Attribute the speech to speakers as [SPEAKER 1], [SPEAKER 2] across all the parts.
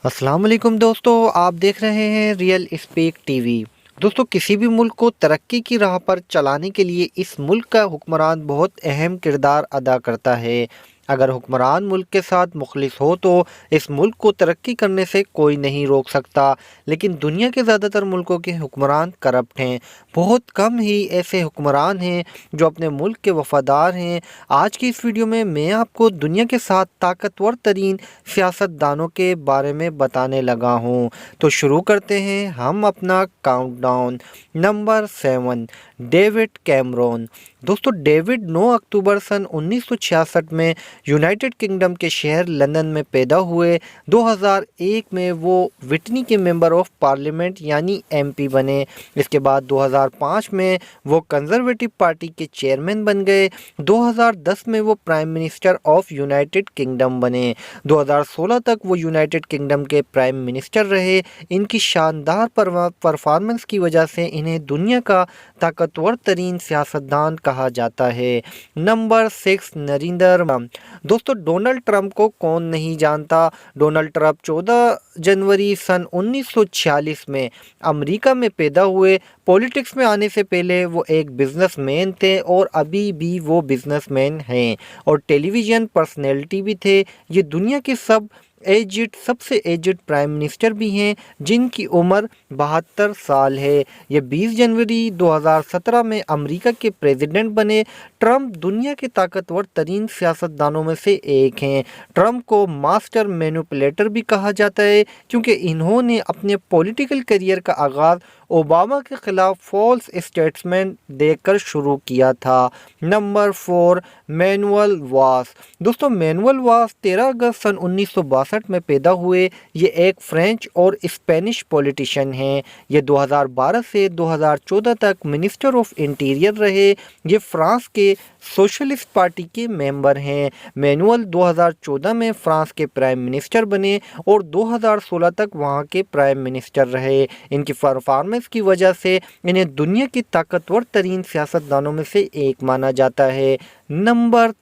[SPEAKER 1] अस्सलाम वालेकुम दोस्तों, आप देख रहे हैं रियल स्पीक टीवी। दोस्तों, किसी भी मुल्क को तरक्की की राह पर चलाने के लिए इस मुल्क का हुक्मरान बहुत अहम किरदार अदा करता है। अगर हुक्मरान मुल्क के साथ मुखलिस हो तो इस मुल्क को तरक्की करने से कोई नहीं रोक सकता। लेकिन दुनिया के ज़्यादातर मुल्कों के हुक्मरान करप्ट हैं। बहुत कम ही ऐसे हुक्मरान हैं जो अपने मुल्क के वफादार हैं। आज की इस वीडियो में मैं आपको दुनिया के 7 ताकतवर तरीन सियासतदानों के बारे में बताने लगा हूँ। तो शुरू करते हैं हम अपना काउंटडाउन। Number 7, David Cameron. दोस्तों, डेविड 9 अक्टूबर सन 1966 में यूनाइटेड किंगडम के शहर लंदन में पैदा हुए। 2001 में वो विटनी के मेंबर ऑफ पार्लियामेंट यानी एमपी बने। इसके बाद 2005 में वो कंजर्वेटिव पार्टी के चेयरमैन बन गए। 2010 में वो prime minister of United kingdom बने। 2016 तक वो यूनाइटेड किंगडम के प्राइम मिनिस्टर रहे। इनकी शानदार परफॉर्मेंस की वजह से इन्हें दुनिया का ताकतवर तरीन सियासतदान कहा जाता है। नंबर 6, नरेंद्र मोदी। दोस्तों, डोनाल्ड ट्रंप को कौन नहीं जानता। डोनाल्ड ट्रंप 14 जनवरी सन 1946 में अमेरिका में पैदा हुए। पॉलिटिक्स में आने से पहले वो एक बिजनेसमैन थे और अभी भी वो बिजनेसमैन हैं और टेलीविज़न पर्सनैलिटी भी थे। ये दुनिया के सबसे एजिड प्राइम मिनिस्टर भी हैं जिनकी उम्र 72 साल है। ये 20 जनवरी 2017 में अमेरिका के प्रेसिडेंट बने। ट्रंप दुनिया के ताकतवर तरीन सियासतदानों में से एक हैं। ट्रंप को मास्टर मैनिपुलेटर भी कहा जाता है क्योंकि इन्होंने अपने पॉलिटिकल करियर का आगाज़ ओबामा के खिलाफ फॉल्स स्टेटमेंट देकर शुरू किया था। Number 4, Manuel Valls. दोस्तों, मैनुअल वाल्स 13 अगस्त सन 1962 में पैदा हुए। ये एक फ्रेंच और स्पेनिश पॉलिटिशियन हैं। ये 2012 से 2014 तक मिनिस्टर ऑफ इंटीरियर रहे। ये फ्रांस के सोशलिस्ट पार्टी के मेंबर हैं। मैनुअल 2014 में फ्रांस के प्राइम मिनिस्टर बने और 2016 तक वहां के प्राइम मिनिस्टर रहे। इनकी परफॉर्मेंस की वजह से इन्हें दुनिया की ताकतवर तरीन सियासतदानों में से एक माना जाता है। नंबर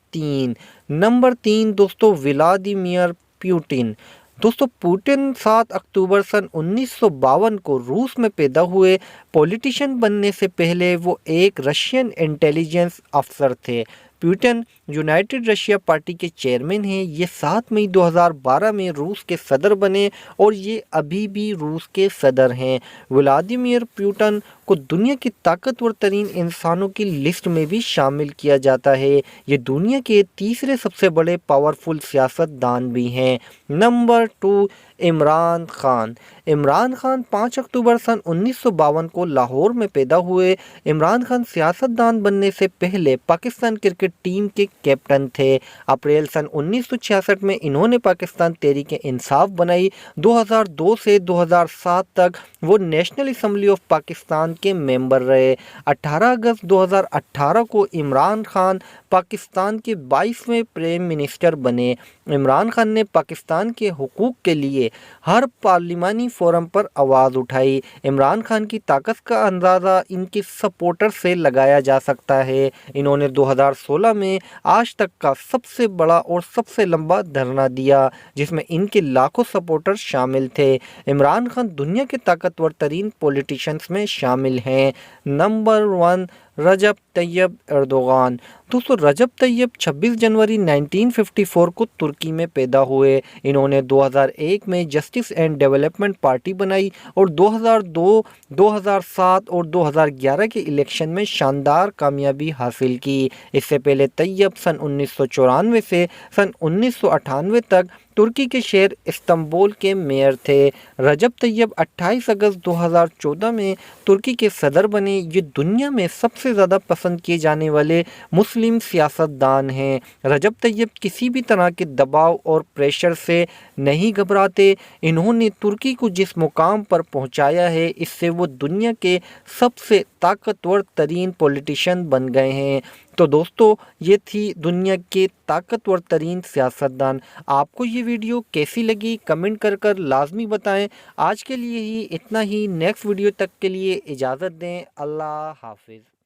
[SPEAKER 1] तीन दोस्तों, व्लादिमीर पुतिन। दोस्तों, पुतिन 7 अक्टूबर सन 1952 को रूस में पैदा हुए। पॉलिटिशियन बनने से पहले वो एक रशियन इंटेलिजेंस अफसर थे। पुतिन यूनाइटेड रशिया पार्टी के चेयरमैन हैं। ये 7 मई 2012 में रूस के सदर बने और ये अभी भी रूस के सदर हैं। व्लादिमीर पुतिन को दुनिया की ताकतवर तरीन इंसानों की लिस्ट में भी शामिल किया जाता है। ये दुनिया के तीसरे सबसे बड़े पावरफुल सियासतदान भी हैं। नंबर 2, इमरान खान। इमरान खान 5 अक्टूबर सन 1952 को लाहौर में पैदा हुए। इमरान खान सियासतदान बनने से पहले पाकिस्तान क्रिकेट टीम के कैप्टन थे। अप्रैल सन 1966 में इन्होंने पाकिस्तान तहरीक-ए-इंसाफ बनाई। 2002 से 2007 तक वो नेशनल असम्बली ऑफ पाकिस्तान के मेंबर रहे। 18 अगस्त 2018 को इमरान खान पाकिस्तान के 22वें प्राइम मिनिस्टर बने। इमरान खान ने पाकिस्तान के हुकूक के लिए हर पार्लिमानी फोरम पर आवाज़ उठाई। इमरान खान की ताकत का अंदाज़ा इनके सपोर्टर से लगाया जा सकता है। इन्होंने 2016 में आज तक का सबसे बड़ा और सबसे लंबा धरना दिया जिसमें इनके लाखों सपोर्टर शामिल थे। इमरान खान दुनिया के ताकतवर तरीन पॉलिटिशियंस में शामिल हैं। नंबर 1, रजब तैयब एर्दोगान। दोस्तों, रजब तैयब 26 जनवरी 1954 को तुर्की में पैदा हुए। इन्होंने 2001 में जस्टिस एंड डेवलपमेंट पार्टी बनाई और 2002, 2007 और 2011 के इलेक्शन में शानदार कामयाबी हासिल की। इससे पहले तैयब सन 1994 से सन 1998 तक तुर्की के शहर इस्तांबुल के मेयर थे। रजब तैयब 28 अगस्त 2014 में तुर्की के सदर बने। ये दुनिया में सबसे ज़्यादा पसंद किए जाने वाले मुस्लिम सियासतदान हैं। रजब तैयब किसी भी तरह के दबाव और प्रेशर से नहीं घबराते। इन्होंने तुर्की को जिस मुकाम पर पहुंचाया है, इससे वो दुनिया के सबसे ताकतवर तरीन पॉलिटिशियन बन गए हैं। तो दोस्तों, ये थी दुनिया के ताकतवर तरीन सियासतदान। आपको ये वीडियो कैसी लगी कमेंट कर लाजमी बताएं। आज के लिए ही इतना ही। नेक्स्ट वीडियो तक के लिए इजाज़त दें। अल्लाह हाफिज़।